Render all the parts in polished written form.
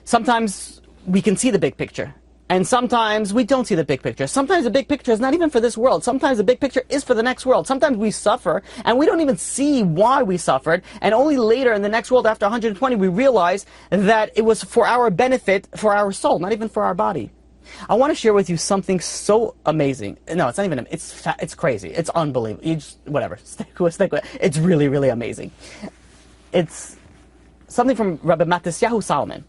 Sometimes we can see the big picture, and sometimes we don't see the big picture. Sometimes the big picture is not even for this world. Sometimes the big picture is for the next world. Sometimes we suffer, and we don't even see why we suffered, and only later in the next world, after 120, we realize that it was for our benefit, for our soul, not even for our body. I want to share with you something so amazing. No, it's not even, it's crazy. It's unbelievable. You just, whatever, stick with it. It's really, really amazing. It's something from Rabbi Yehoshua Zitron.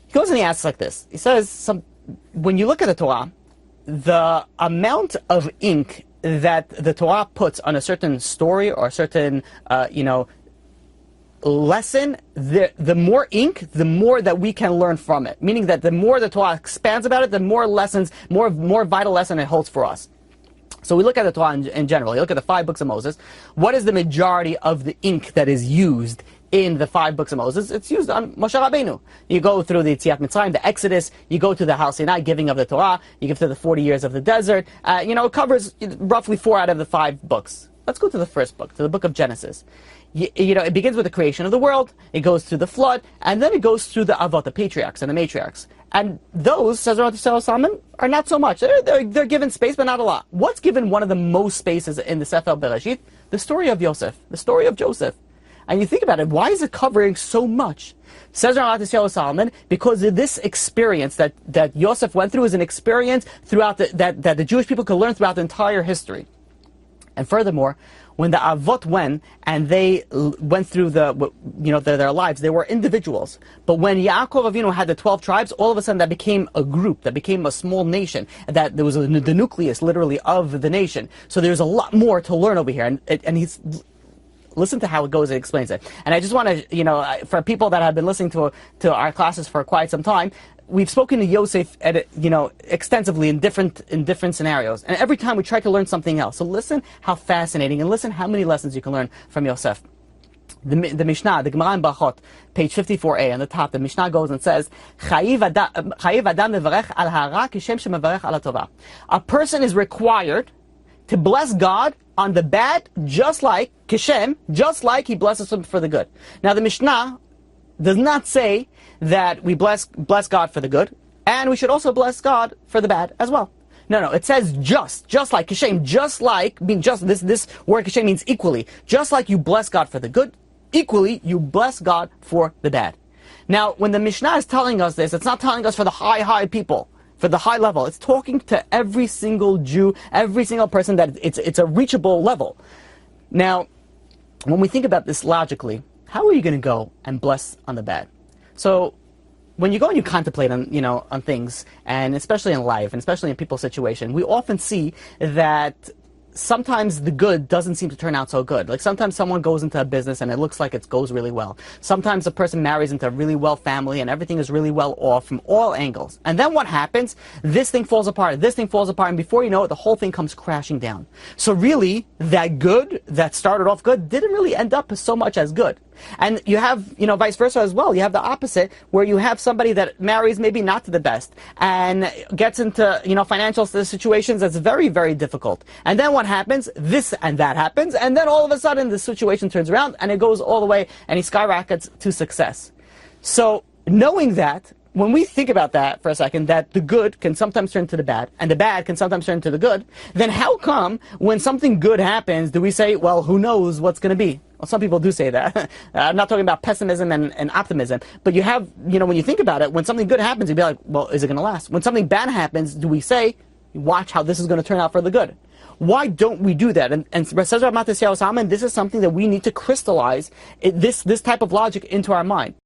He goes and he asks like this. He says, when you look at the Torah, the amount of ink that the Torah puts on a certain story or a certain, lesson, the more ink, the more that we can learn from it. Meaning that the more the Torah expands about it, the more lessons, more vital lesson it holds for us. So we look at the Torah in general. You look at the 5 books of Moses. What is the majority of the ink that is used in the 5 books of Moses? It's used on Moshe Rabbeinu. You go through the Yetziat Mitzrayim, the Exodus, you go to the Har Sinai, giving of the Torah, you give to the 40 years of the desert. It covers roughly 4 out of the 5 books. Let's go to the first book, to the book of Genesis. It begins with the creation of the world, it goes through the flood, and then it goes through the Avot, the patriarchs and the matriarchs. And those, says Rabbi Salman, are not so much. They're given space, but not a lot. What's given one of the most spaces in the Sefer Bereshit? The story of Yosef, the story of Joseph. And you think about it, why is it covering so much? Says Rabbi Salman, because of this experience that Yosef went through is an experience throughout that the Jewish people could learn throughout the entire history. And furthermore, when the Avot went and they went through their lives, they were individuals. But when Yaakov Avinu had the 12 tribes, all of a sudden that became a group, that became a small nation, that there was the nucleus, literally, of the nation. So there's a lot more to learn over here. And he's... Listen to how it goes, it explains it. And I just want to, for people that have been listening to our classes for quite some time, we've spoken to Yosef extensively in different scenarios. And every time we try to learn something else. So listen how fascinating, and listen how many lessons you can learn from Yosef. The Mishnah, the Gemara in Brachot, page 54a, on the top, the Mishnah goes and says, a person is required to bless God on the bad, just like Kishem, just like he blesses him for the good. Now the Mishnah does not say that we bless God for the good, and we should also bless God for the bad as well. No, it says just like Kishem, just like, this word Kishem means equally. Just like you bless God for the good, equally you bless God for the bad. Now, when the Mishnah is telling us this, it's not telling us for the high people, for the high level. It's talking to every single Jew, every single person, that it's a reachable level. Now, when we think about this logically, how are you going to go and bless on the bad? So, when you go and you contemplate on things, and especially in life, and especially in people's situation, we often see that sometimes the good doesn't seem to turn out so good. Like sometimes someone goes into a business and it looks like it goes really well. Sometimes a person marries into a really well family and everything is really well off from all angles. And then what happens? This thing falls apart, this thing falls apart, and before you know it, the whole thing comes crashing down. So really, that good, that started off good, didn't really end up so much as good. And you have, vice versa as well. You have the opposite, where you have somebody that marries maybe not to the best and gets into, financial situations that's very, very difficult. And then what happens? This and that happens. And then all of a sudden the situation turns around and it goes all the way and he skyrockets to success. So knowing that, when we think about that for a second, that the good can sometimes turn to the bad, and the bad can sometimes turn to the good, then how come when something good happens, do we say, well, who knows what's going to be? Well, some people do say that. I'm not talking about pessimism and optimism, but you have, when you think about it, when something good happens, you'd be like, well, is it going to last? When something bad happens, do we say, watch how this is going to turn out for the good? Why don't we do that? And says Rabbi Yehoshua Zitron, this is something that we need to crystallize this type of logic into our mind.